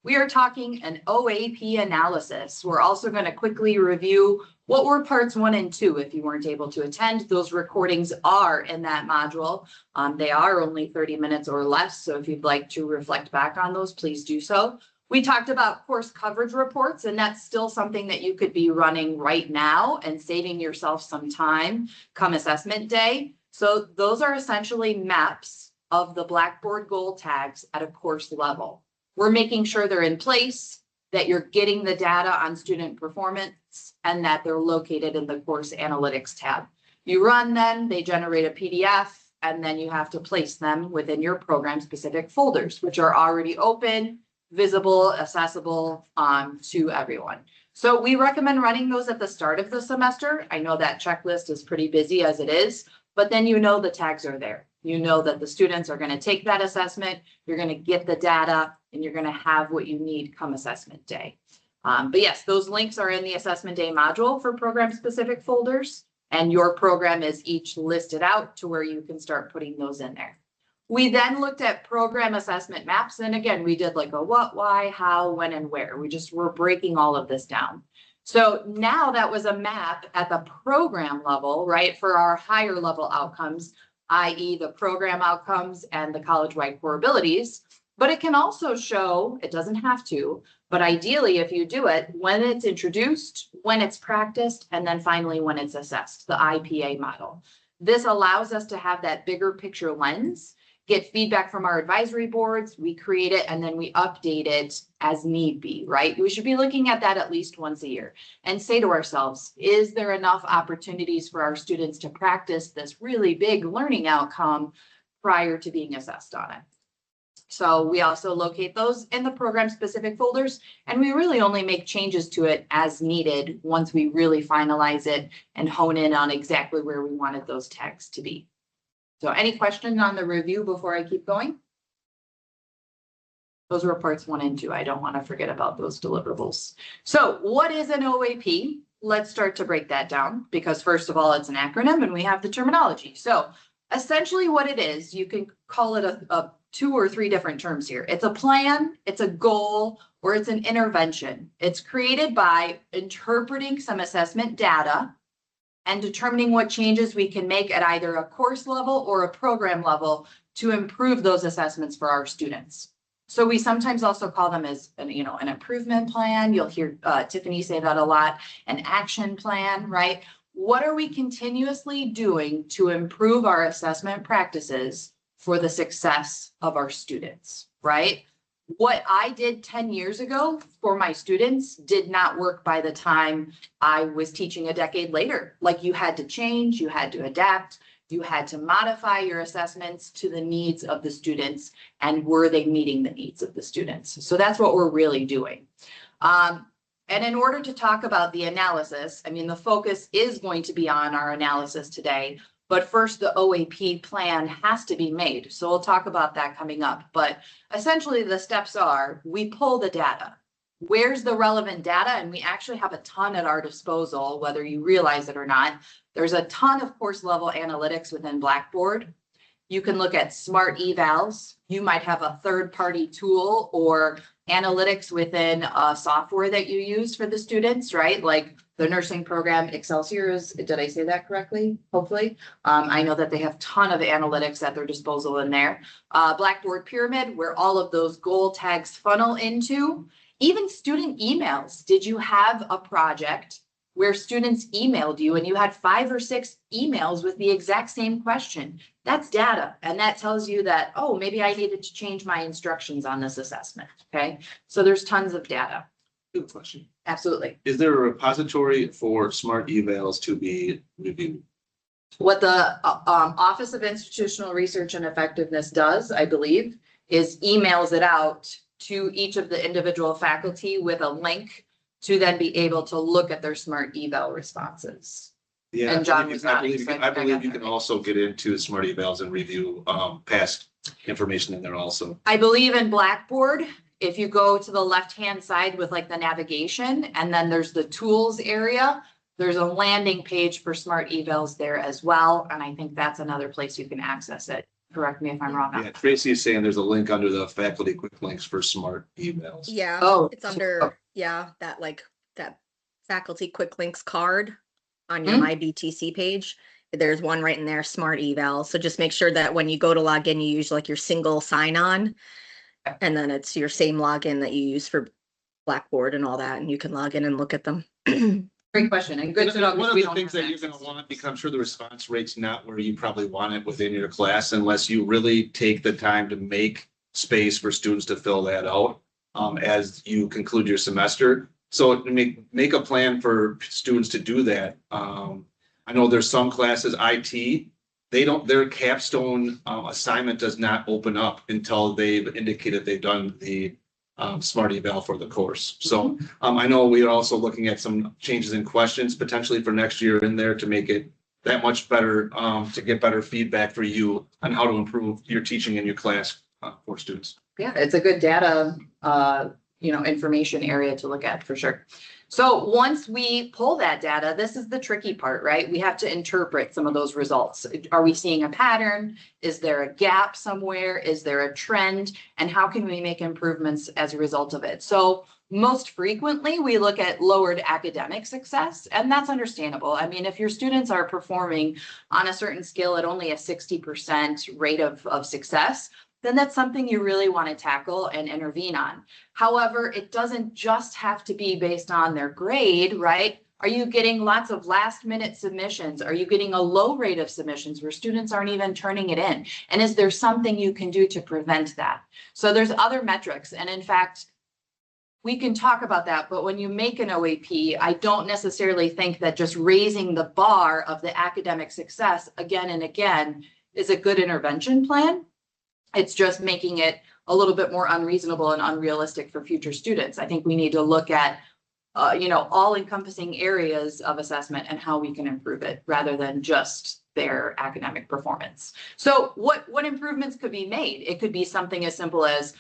we are talking an OAP analysis. We're also going to quickly review what were parts 1 and 2. If you weren't able to attend, those recordings are in that module. They are only 30 minutes or less. So if you'd like to reflect back on those, please do so. We talked about course coverage reports, and that's still something that you could be running right now and saving yourself some time come assessment day. So those are essentially maps of the Blackboard goal tags at a course level. We're making sure they're in place, that you're getting the data on student performance, and that they're located in the course analytics tab. You run them, they generate a PDF, and then you have to place them within your program specific folders, which are already open, visible, accessible to everyone. So we recommend running those at the start of the semester. I know that checklist is pretty busy as it is, but then you know the tags are there. You know that the students are going to take that assessment, you're going to get the data, and you're going to have what you need come assessment day. But yes, those links are in the assessment day module for program specific folders, and your program is each listed out to where you can start putting those in there. We then looked at program assessment maps. And again, we did like a what, why, how, when, and where. We're breaking all of this down. So now that was a map at the program level, right, for our higher level outcomes, i.e. the program outcomes and the college-wide core abilities. But it can also show, it doesn't have to, but ideally if you do it, when it's introduced, when it's practiced, and then finally when it's assessed, the IPA model. This allows us to have that bigger picture lens, get feedback from our advisory boards, we create it, and then we update it as need be, right? We should be looking at that at least once a year and say to ourselves, is there enough opportunities for our students to practice this really big learning outcome prior to being assessed on it? So we also locate those in the program specific folders, and we really only make changes to it as needed once we really finalize it and hone in on exactly where we wanted those tags to be. So any questions on the review before I keep going? Those were parts 1 and 2. I don't want to forget about those deliverables. So what is an OAP? Let's start to break that down, because first of all, it's an acronym and we have the terminology. So essentially what it is, you can call it a 2 or 3 different terms here. It's a plan, it's a goal, or it's an intervention. It's created by interpreting some assessment data and determining what changes we can make at either a course level or a program level to improve those assessments for our students. So we sometimes also call them as an improvement plan. You'll hear Tiffany say that a lot, an action plan, right? What are we continuously doing to improve our assessment practices for the success of our students, right? What I did 10 years ago for my students did not work by the time I was teaching a decade later. Like, you had to change, you had to adapt, you had to modify your assessments to the needs of the students, and were they meeting the needs of the students? So that's what we're really doing. And in order to talk about the analysis, I mean, the focus is going to be on our analysis today. But first, the OAP plan has to be made. So we'll talk about that coming up. But essentially, the steps are, we pull the data. Where's the relevant data? And we actually have a ton at our disposal, whether you realize it or not. There's a ton of course level analytics within Blackboard. You can look at smart evals. You might have a third-party tool or analytics within a software that you use for the students, right? Like the nursing program, Excelsior, did I say that correctly? Hopefully. I know that they have a ton of analytics at their disposal in there. Blackboard Pyramid, where all of those goal tags funnel into. Even student emails. Did you have a project where students emailed you and you had 5 or 6 emails with the exact same question? That's data. And that tells you that, oh, maybe I needed to change my instructions on this assessment. Okay. So there's tons of data. Good question. Absolutely. Is there a repository for smart evals to be reviewed? What the Office of Institutional Research and Effectiveness does, I believe, is emails it out to each of the individual faculty with a link to then be able to look at their smart eval responses. Yeah, and John I believe you can also get into smart evals and review past information in there also. I believe in Blackboard, if you go to the left-hand side with like the navigation, and then there's the tools area, there's a landing page for smart evals there as well. And I think that's another place you can access it. Correct me if I'm wrong. Yeah, Tracy is saying there's a link under the faculty quick links for smart emails. Yeah. Oh, It's under, yeah, that faculty quick links card on your Hmm. My BTC page. There's one right in there, smart eval. So just make sure that when you go to log in, you use like your single sign on. And then it's your same login that you use for Blackboard and all that. And you can log in and look at them. Great question and good to know. One because of we the don't things have that you're access gonna to want, because I'm sure the response rate's not where you probably want it within your class unless you really take the time to make space for students to fill that out as you conclude your semester. So make a plan for students to do that. I know there's some classes, IT, their capstone assignment does not open up until they've indicated they've done the smart eval for the course. So I know we are also looking at some changes in questions potentially for next year in there to make it that much better, to get better feedback for you on how to improve your teaching in your class for students. Yeah, it's a good data, information area to look at for sure. So once we pull that data, this is the tricky part, right? We have to interpret some of those results. Are we seeing a pattern? Is there a gap somewhere? Is there a trend? And how can we make improvements as a result of it? So most frequently, we look at lowered academic success, and that's understandable. I mean, if your students are performing on a certain scale at only a 60% rate of success, then that's something you really want to tackle and intervene on. However, it doesn't just have to be based on their grade, right? Are you getting lots of last minute submissions? Are you getting a low rate of submissions where students aren't even turning it in? And is there something you can do to prevent that? So there's other metrics. And in fact, we can talk about that, but when you make an OAP, I don't necessarily think that just raising the bar of the academic success again and again is a good intervention plan. It's just making it a little bit more unreasonable and unrealistic for future students. I think we need to look at, all encompassing areas of assessment and how we can improve it rather than just their academic performance. So what improvements could be made? It could be something as simple as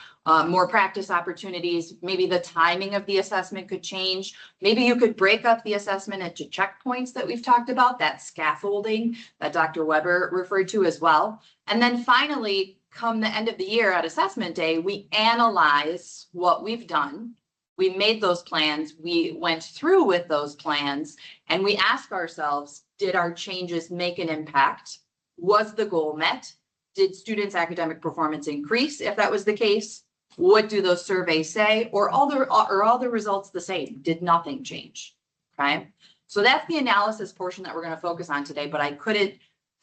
more practice opportunities. Maybe the timing of the assessment could change. Maybe you could break up the assessment into checkpoints that we've talked about, that scaffolding that Dr. Weber referred to as well. And then finally, come the end of the year at assessment day, we analyze what we've done. We made those plans, we went through with those plans, and we ask ourselves, did our changes make an impact? Was the goal met? Did students' academic performance increase? If that was the case, what do those surveys say? Or are all the results the same? Did nothing change? Okay, so that's the analysis portion that we're going to focus on today, but I couldn't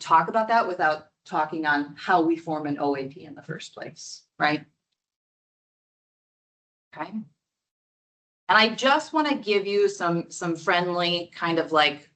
talk about that without talking on how we form an OAP in the first place, right? Okay. And I just want to give you some friendly kind of like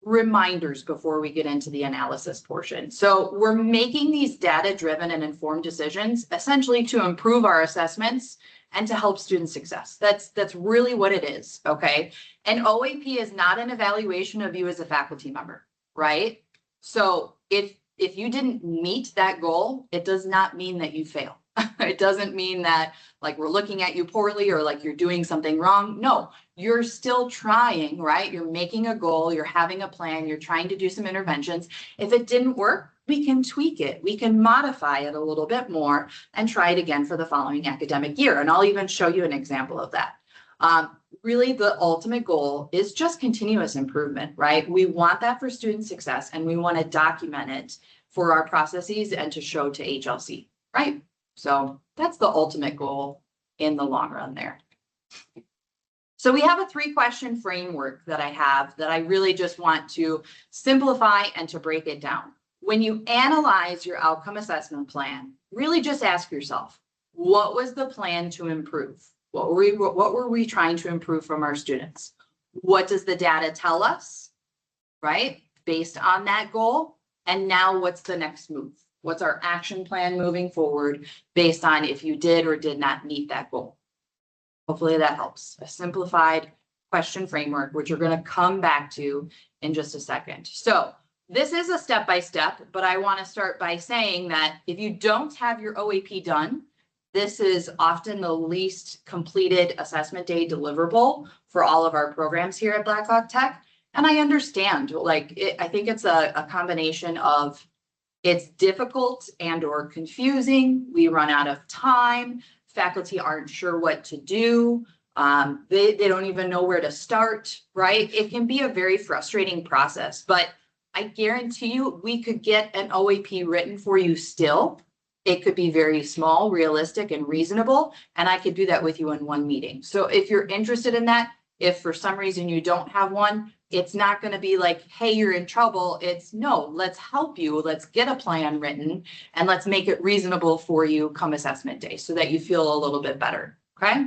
reminders before we get into the analysis portion. So we're making these data-driven and informed decisions essentially to improve our assessments and to help student success. That's really what it is, okay? And OAP is not an evaluation of you as a faculty member, right? So if you didn't meet that goal, it does not mean that you fail. It doesn't mean that like we're looking at you poorly or like you're doing something wrong. No, you're still trying, right? You're making a goal, you're having a plan, you're trying to do some interventions. If it didn't work, we can tweak it. We can modify it a little bit more and try it again for the following academic year. And I'll even show you an example of that. Really, the ultimate goal is just continuous improvement, right? We want that for student success and we want to document it for our processes and to show to HLC, right? So that's the ultimate goal in the long run there. So we have a 3-question framework that I have that I really just want to simplify and to break it down. When you analyze your outcome assessment plan, really just ask yourself, what was the plan to improve? What were we trying to improve from our students? What does the data tell us, right? Based on that goal. And now what's the next move? What's our action plan moving forward based on if you did or did not meet that goal? Hopefully that helps. A simplified question framework, which you're going to come back to in just a second. So this is a step-by-step, but I want to start by saying that if you don't have your OAP done, this is often the least completed assessment day deliverable for all of our programs here at Blackhawk Tech. And I understand, I think it's a combination of it's difficult and or confusing, we run out of time, faculty aren't sure what to do, they don't even know where to start, right? It can be a very frustrating process, but I guarantee you we could get an OAP written for you still. It could be very small, realistic, and reasonable, and I could do that with you in one meeting. So if you're interested in that, if for some reason you don't have one, it's not going to be like, hey, you're in trouble. It's no, let's help you. Let's get a plan written and let's make it reasonable for you come assessment day so that you feel a little bit better. Okay.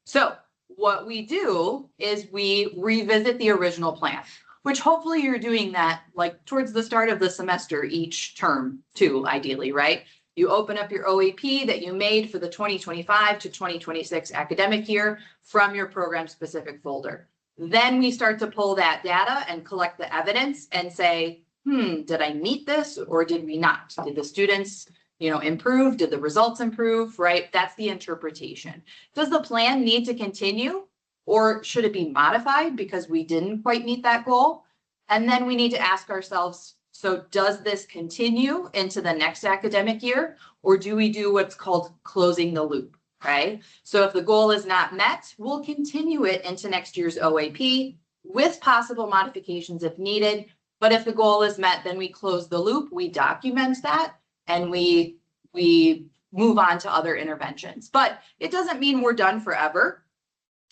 So what we do is we revisit the original plan, which hopefully you're doing that like towards the start of the semester each term too, ideally, right? You open up your OAP that you made for the 2025 to 2026 academic year from your program specific folder. Then we start to pull that data and collect the evidence and say, did I meet this or did we not? Did the students, improve? Did the results improve, right? That's the interpretation. Does the plan need to continue or should it be modified because we didn't quite meet that goal? And then we need to ask ourselves, so does this continue into the next academic year, or do we do what's called closing the loop, okay? So if the goal is not met, we'll continue it into next year's OAP with possible modifications if needed. But if the goal is met, then we close the loop, we document that, and we move on to other interventions. But it doesn't mean we're done forever.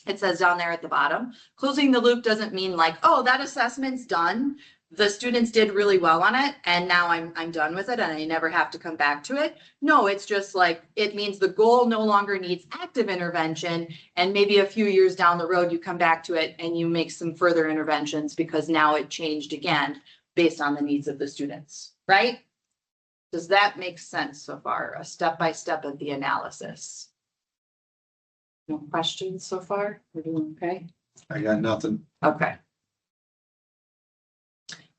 It says down there at the bottom, closing the loop doesn't mean like, oh, that assessment's done. The students did really well on it and now I'm done with it and I never have to come back to it. No, it's just like, it means the goal no longer needs active intervention and maybe a few years down the road, you come back to it and you make some further interventions because now it changed again based on the needs of the students, right? Does that make sense so far? A step-by-step of the analysis. No questions so far? We're doing okay? I got nothing. Okay.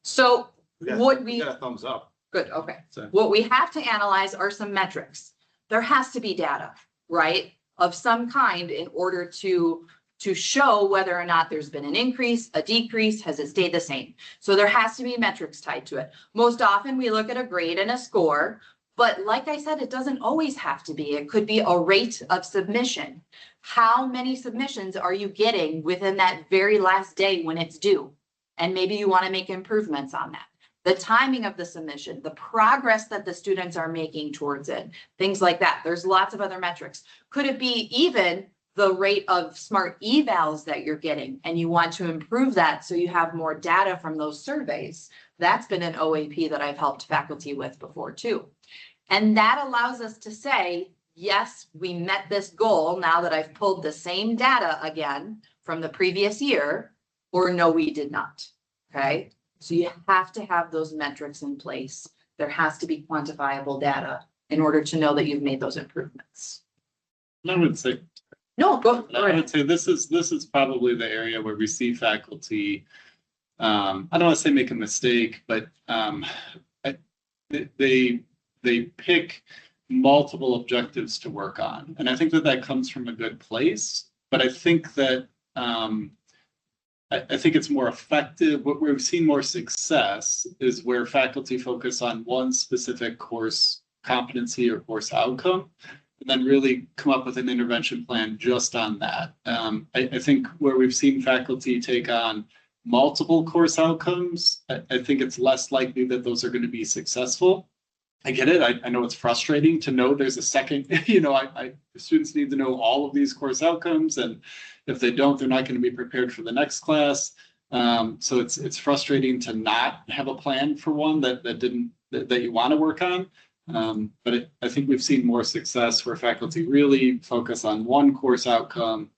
So what we got a thumbs up. good, okay. So What we have to analyze are some metrics. There has to be data, right? Of some kind in order to show whether or not there's been an increase, a decrease, has it stayed the same? So there has to be metrics tied to it. Most often we look at a grade and a score, but like I said, it doesn't always have to be. It could be a rate of submission. How many submissions are you getting within that very last day when it's due? And maybe you want to make improvements on that. The timing of the submission, the progress that the students are making towards it, things like that. There's lots of other metrics. Could it be even the rate of smart evals that you're getting and you want to improve that so you have more data from those surveys? That's been an OAP that I've helped faculty with before too. And that allows us to say, yes, we met this goal now that I've pulled the same data again from the previous year, or no, we did not, okay? So you have to have those metrics in place. There has to be quantifiable data in order to know that you've made those improvements. I would say, No, go I ahead. would say this is probably the area where we see faculty, I don't want to say make a mistake, but they pick multiple objectives to work on. And I think that comes from a good place, but I think that I think it's more effective. What we've seen more success is where faculty focus on one specific course competency or course outcome, and then really come up with an intervention plan just on that. I think where we've seen faculty take on multiple course outcomes, I think it's less likely that those are going to be successful. I get it. I know it's frustrating to know there's a second, students need to know all of these course outcomes, and if they don't, they're not going to be prepared for the next class. So it's frustrating to not have a plan for one that you want to work on. But I think we've seen more success where faculty really focus on one course outcome,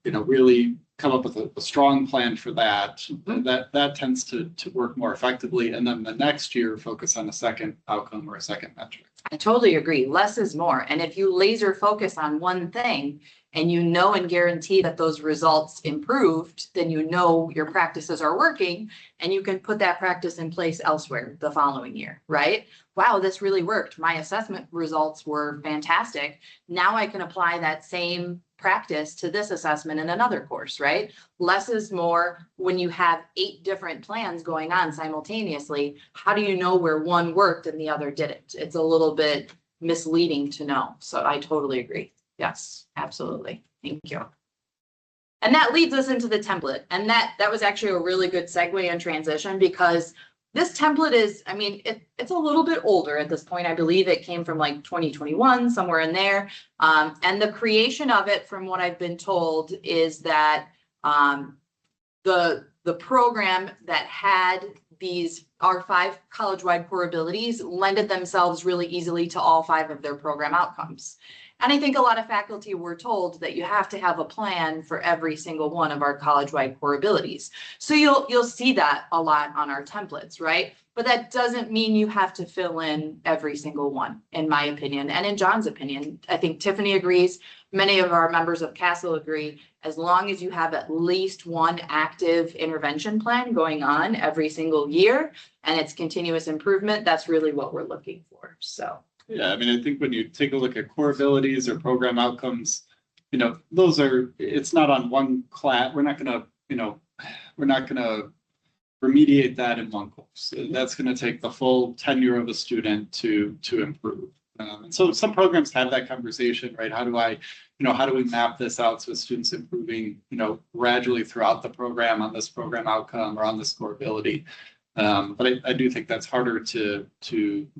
really come up with a strong plan for that. Mm-hmm. That tends to work more effectively. And then the next year, focus on a second outcome or a second metric. I totally agree. Less is more. And if you laser focus on one thing and you know and guarantee that those results improved, then you know your practices are working and you can put that practice in place elsewhere the following year, right? Wow, this really worked. My assessment results were fantastic. Now I can apply that same practice to this assessment in another course, right? Less is more when you have 8 different plans going on simultaneously. How do you know where one worked and the other didn't? It's a little bit misleading to know. So I totally agree. Yes, absolutely. Thank you. And that leads us into the template. And that was actually a really good segue and transition, because this template is, I mean, it's a little bit older at this point. I believe it came from like 2021, somewhere in there. And the creation of it, from what I've been told, is that the program that had our 5 college-wide core abilities lended themselves really easily to all 5 of their program outcomes. And I think a lot of faculty were told that you have to have a plan for every single one of our college-wide core abilities. So you'll see that a lot on our templates, right? But that doesn't mean you have to fill in every single one, in my opinion, and in John's opinion. I think Tiffany agrees. Many of our members of CASEL agree. As long as you have at least one active intervention plan going on every single year, and it's continuous improvement, that's really what we're looking for. So. Yeah, I mean, I think when you take a look at core abilities or program outcomes, you know, those are, it's not on one class. We're not going to remediate that in one course. That's going to take the full tenure of a student to improve. So some programs have that conversation, right? How do we map this out so students improving, gradually throughout the program on this program outcome or on this core ability? But I do think that's harder to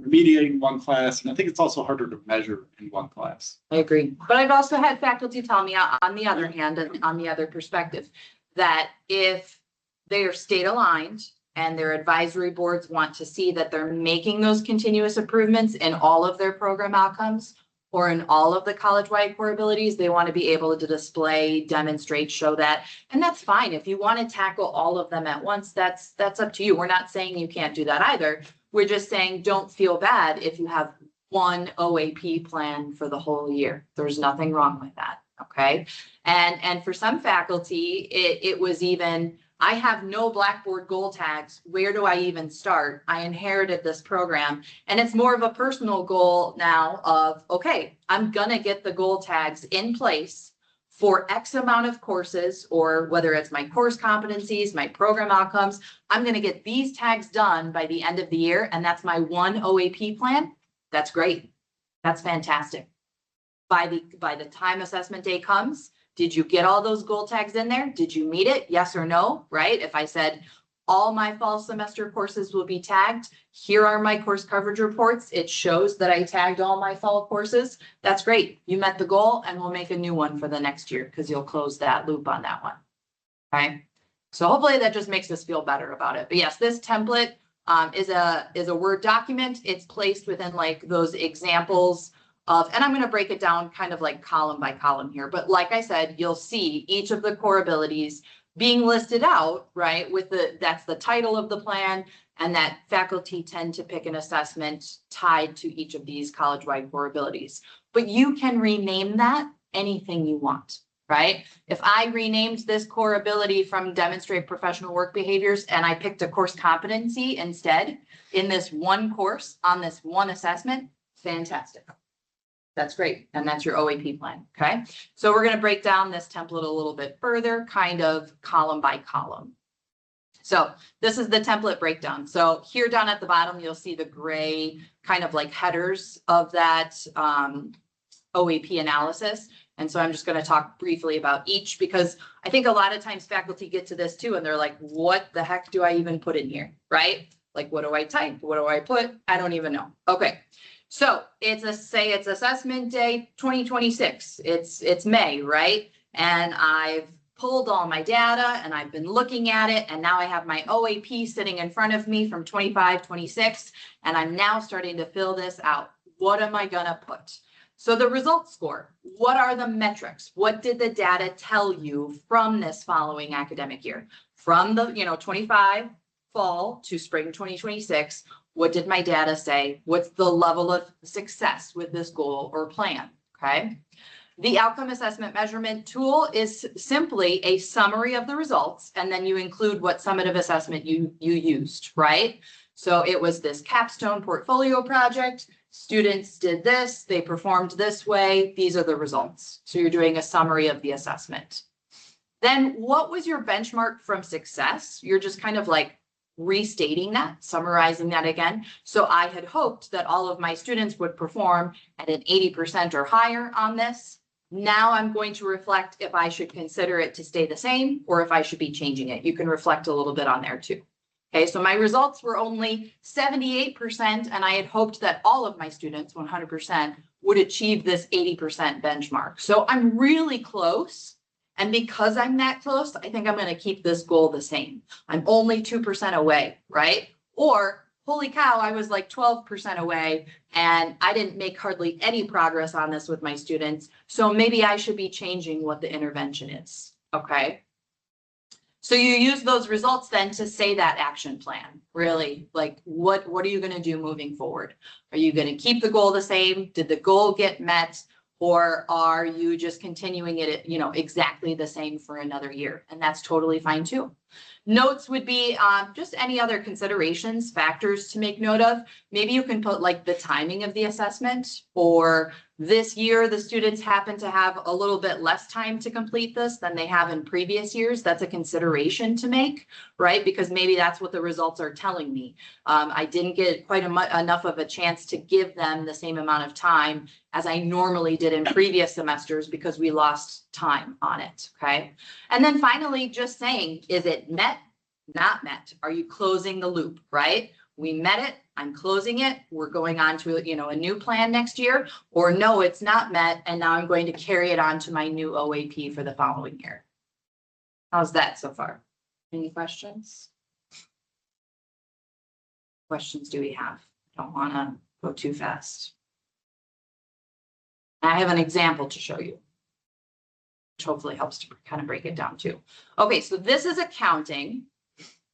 remediate in one class. And I think it's also harder to measure in one class. I agree. But I've also had faculty tell me, on the other hand, and on the other perspective, that if they are state aligned and their advisory boards want to see that they're making those continuous improvements in all of their program outcomes or in all of the college-wide core abilities, they want to be able to display, demonstrate, show that. And that's fine. If you want to tackle all of them at once, that's up to you. We're not saying you can't do that either. We're just saying don't feel bad if you have one OAP plan for the whole year. There's nothing wrong with that, okay? And for some faculty, it was even, I have no Blackboard goal tags. Where do I even start? I inherited this program, and it's more of a personal goal now of, okay, I'm gonna get the goal tags in place for X amount of courses, or whether it's my course competencies, my program outcomes, I'm gonna get these tags done by the end of the year, and that's my one OAP plan. That's great. That's fantastic. By the time assessment day comes, did you get all those goal tags in there? Did you meet it? Yes or no, right? If I said all my fall semester courses will be tagged, here are my course coverage reports. It shows that I tagged all my fall courses. That's great. You met the goal, and we'll make a new one for the next year because you'll close that loop on that one. Okay. So hopefully that just makes us feel better about it. But yes, this template is a Word document. It's placed within like those examples of, and I'm going to break it down kind of like column by column here. But like I said, you'll see each of the core abilities being listed out, right? That's the title of the plan, and that faculty tend to pick an assessment tied to each of these college-wide core abilities. But you can rename that anything you want, right? If I renamed this core ability from demonstrate professional work behaviors and I picked a course competency instead in this one course on this one assessment, fantastic. That's great. And that's your OAP plan. Okay. So we're going to break down this template a little bit further, kind of column by column. So this is the template breakdown. So here down at the bottom, you'll see the gray kind of like headers of that OAP analysis. And so I'm just going to talk briefly about each, because I think a lot of times faculty get to this too, and they're like, what the heck do I even put in here? Right? Like, what do I type? What do I put? I don't even know. Okay. So it's assessment day 2026. It's May, right? And I've pulled all my data and I've been looking at it, and now I have my OAP sitting in front of me from 25, 26, and I'm now starting to fill this out. What am I gonna put? So the results score, what are the metrics? What did the data tell you from this following academic year? From the 25 fall to spring 2026, what did my data say? What's the level of success with this goal or plan? Okay. The outcome assessment measurement tool is simply a summary of the results, and then you include what summative assessment you used, right? So it was this capstone portfolio project. Students did this, they performed this way. These are the results. So you're doing a summary of the assessment. Then what was your benchmark from success? You're just kind of like restating that, summarizing that again. So I had hoped that all of my students would perform at an 80% or higher on this. Now I'm going to reflect if I should consider it to stay the same or if I should be changing it. You can reflect a little bit on there too. Okay, so my results were only 78%, and I had hoped that all of my students, 100%, would achieve this 80% benchmark. So I'm really close. And because I'm that close, I think I'm going to keep this goal the same. I'm only 2% away, right? Or, holy cow, I was like 12% away and I didn't make hardly any progress on this with my students. So maybe I should be changing what the intervention is, okay? So you use those results then to say that action plan, really, like what are you going to do moving forward? Are you going to keep the goal the same? Did the goal get met? Or are you just continuing it, exactly the same for another year? And that's totally fine too. Notes would be just any other considerations, factors to make note of. Maybe you can put like the timing of the assessment, or this year the students happen to have a little bit less time to complete this than they have in previous years. That's a consideration to make, right? Because maybe that's what the results are telling me. I didn't get quite enough of a chance to give them the same amount of time as I normally did in previous semesters because we lost time on it, okay? And then finally, just saying, is it met, not met? Are you closing the loop, right? We met it, I'm closing it, we're going on to, a new plan next year, or no, it's not met, and now I'm going to carry it on to my new OAP for the following year. How's that so far? Any questions? Questions do we have? Don't want to go too fast. I have an example to show you, which hopefully helps to kind of break it down too. Okay, so this is accounting.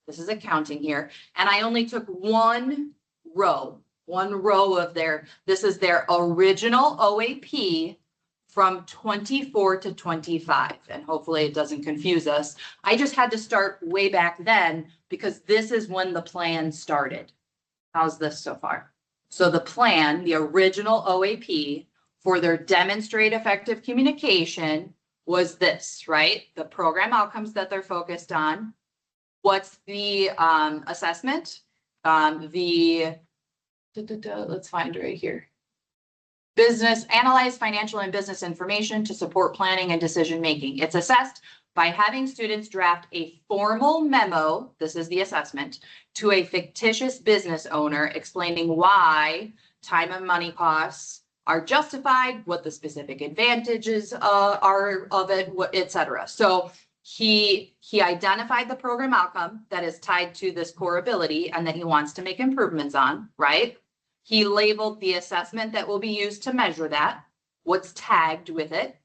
This is accounting here. And I only took one row of this is their original OAP from 24 to 25. And hopefully it doesn't confuse us. I just had to start way back then because this is when the plan started. How's this so far? So the plan, the original OAP for their demonstrate effective communication was this, right? The program outcomes that they're focused on. What's the assessment? Let's find it right here. Business, analyze financial and business information to support planning and decision making. It's assessed by having students draft a formal memo, this is the assessment, to a fictitious business owner explaining why time and money costs are justified, what the specific advantages are of it, et cetera. So he identified the program outcome that is tied to this core ability and that he wants to make improvements on, right? He labeled the assessment that will be used to measure that, what's tagged with it.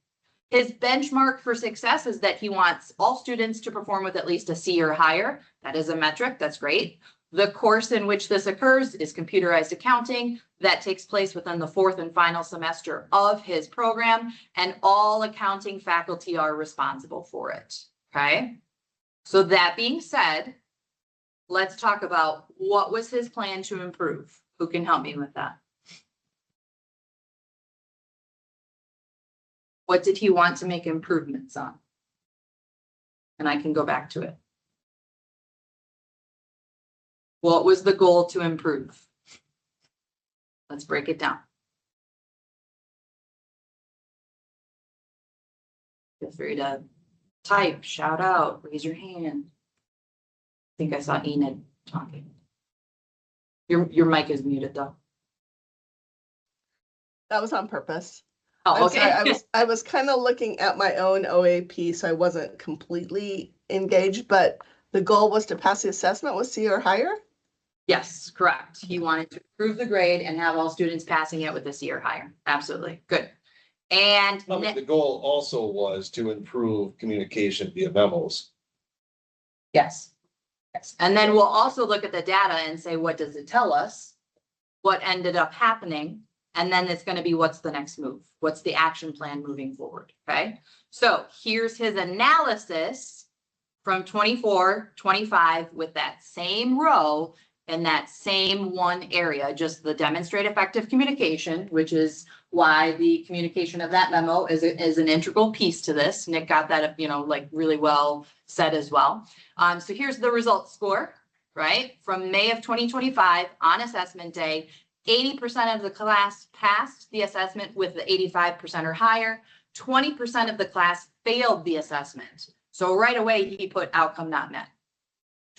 His benchmark for success is that he wants all students to perform with at least a C or higher. That is a metric, that's great. The course in which this occurs is computerized accounting. That takes place within the 4th and final semester of his program, and all accounting faculty are responsible for it, okay? So that being said, let's talk about what was his plan to improve. Who can help me with that? What did he want to make improvements on? And I can go back to it. What was the goal to improve? Let's break it down. Feel free to type, shout out, raise your hand. I think I saw Enid talking. Your mic is muted though. That was on purpose. Oh, okay. I'm sorry, I was kind of looking at my own OAP, so I wasn't completely engaged, but the goal was to pass the assessment with C or higher? Yes, correct. He wanted to improve the grade and have all students passing it with a C or higher. Absolutely. Good. And The goal also was to improve communication via memos. yes. Yes. And then we'll also look at the data and say, what does it tell us? What ended up happening? And then it's going to be, what's the next move? What's the action plan moving forward? Okay. So here's his analysis from 24, 25 with that same row. in that same one area, just the demonstrate effective communication, which is why the communication of that memo is an integral piece to this. Nick got that, like really well said as well. So here's the results score, right? From May of 2025 on assessment day, 80% of the class passed the assessment with the 85% or higher. 20% of the class failed the assessment. So right away, he put outcome not met.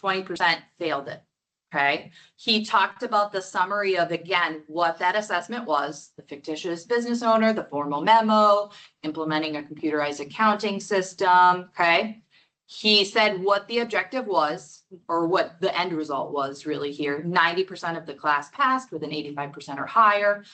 20% failed it. Okay. He talked about the summary of, again, what that assessment was, the fictitious business owner, the formal memo, implementing a computerized accounting system. Okay. He said what the objective was, or what the end result was really here. 90% of the class passed with an 85% or higher.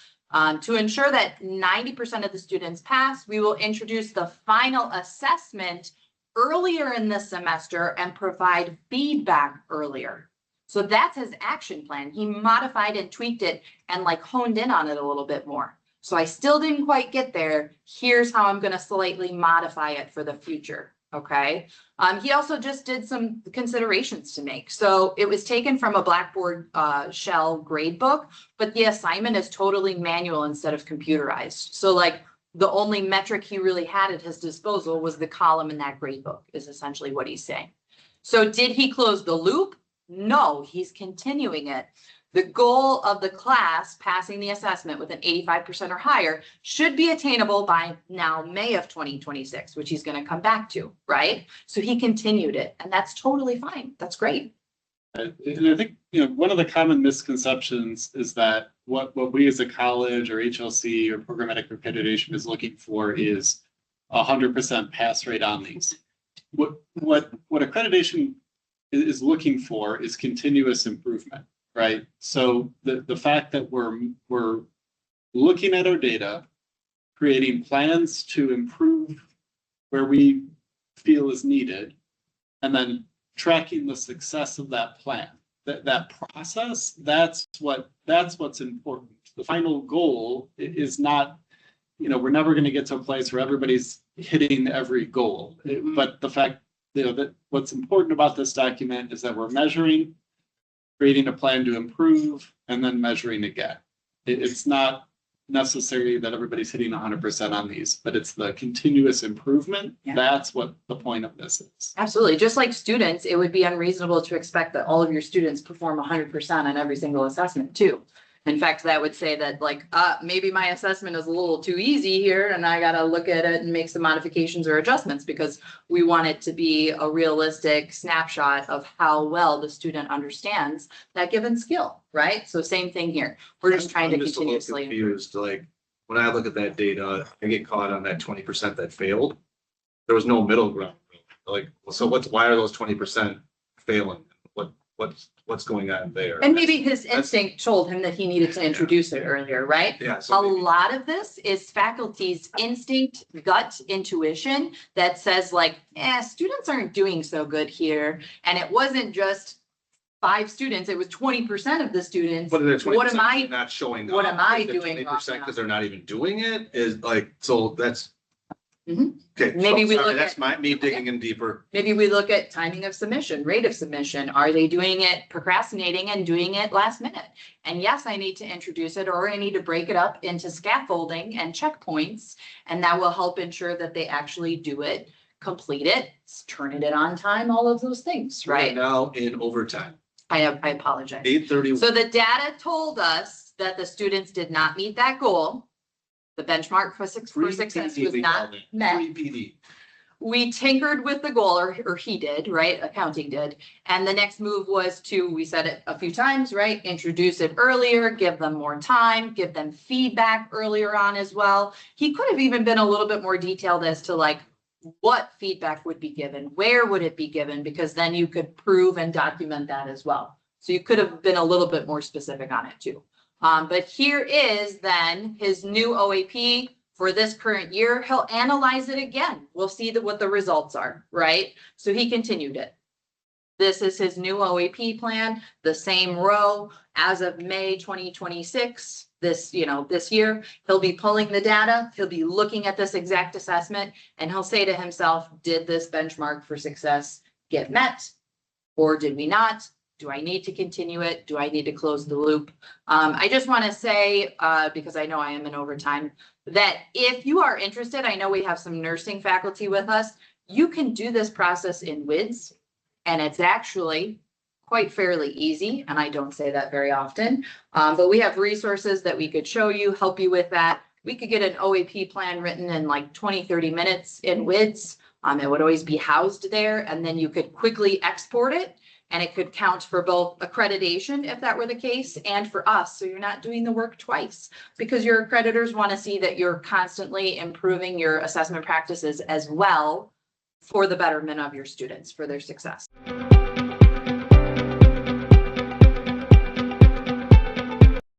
To ensure that 90% of the students pass, we will introduce the final assessment earlier in the semester and provide feedback earlier. So that's his action plan. He modified and tweaked it and like honed in on it a little bit more. So I still didn't quite get there. Here's how I'm going to slightly modify it for the future. Okay. He also just did some considerations to make. So it was taken from a Blackboard shell grade book, but the assignment is totally manual instead of computerized. So like the only metric he really had at his disposal was the column in that grade book is essentially what he's saying. So did he close the loop? No, he's continuing it. The goal of the class passing the assessment with an 85% or higher should be attainable by now May of 2026, which he's going to come back to, right? So he continued it, and that's totally fine. That's great. And I think, one of the common misconceptions is that what we as a college or HLC or programmatic accreditation is looking for is 100% pass rate on these. What accreditation is looking for is continuous improvement. Right. So the fact that we're looking at our data, creating plans to improve where we feel is needed, and then tracking the success of that plan, that process, that's what's important. The final goal is not, we're never going to get to a place where everybody's hitting every goal. But the fact, that what's important about this document is that we're measuring, creating a plan to improve, and then measuring again. It's not necessary that everybody's hitting 100% on these, but it's the continuous improvement. Yeah. That's what the point of this is. Absolutely. Just like students, it would be unreasonable to expect that all of your students perform 100% on every single assessment too. In fact, that would say that like, maybe my assessment is a little too easy here and I got to look at it and make some modifications or adjustments because we want it to be a realistic snapshot of how well the student understands that given skill, right? So same thing here. We're just trying to I'm just a little continuously improve. confused. Like when I look at that data, I get caught on that 20% that failed. There was no middle ground. Like, so why are those 20% failing? What's going on there? And maybe his instinct told him that he needed to introduce it earlier, right? Yeah. A So maybe. lot of this is faculty's instinct, gut intuition that says like, students aren't doing so good here. And it wasn't just 5 students, it was 20% of the students. But they're 20% What am I- not showing up? what am I Is it doing wrong 20% now? because they're not even doing it is like, so that's. Mhm. Okay. Maybe so we sorry, look that's at- me digging in deeper. Maybe we look at timing of submission, rate of submission. Are they doing it, procrastinating and doing it last minute? And yes, I need to introduce it or I need to break it up into scaffolding and checkpoints. And that will help ensure that they actually do it, complete it, turn it in on time, all of those things, right? Now in overtime, I apologize. 8:30. So the data told us that the students did not meet that goal. The benchmark for success was not met. PD. We tinkered with the goal, or he did, right? Accounting did. And the next move was to, we said it a few times, right? Introduce it earlier, give them more time, give them feedback earlier on as well. He could have even been a little bit more detailed as to like what feedback would be given, where would it be given? Because then you could prove and document that as well. So you could have been a little bit more specific on it too. But here is then his new OAP for this current year. He'll analyze it again. We'll see what the results are, right? So he continued it. This is his new OAP plan, the same row as of May 2026. This year, he'll be pulling the data. He'll be looking at this exact assessment and he'll say to himself, did this benchmark for success get met or did we not? Do I need to continue it? Do I need to close the loop? I just want to say, because I know I am in overtime, that if you are interested, I know we have some nursing faculty with us. You can do this process in WIDS, and it's actually quite fairly easy. And I don't say that very often, but we have resources that we could show you, help you with that. We could get an OAP plan written in like 20, 30 minutes in WIDS. It would always be housed there, and then you could quickly export it, and it could count for both accreditation if that were the case, and for us. So you're not doing the work twice, because your accreditors want to see that you're constantly improving your assessment practices as well for the betterment of your students, for their success.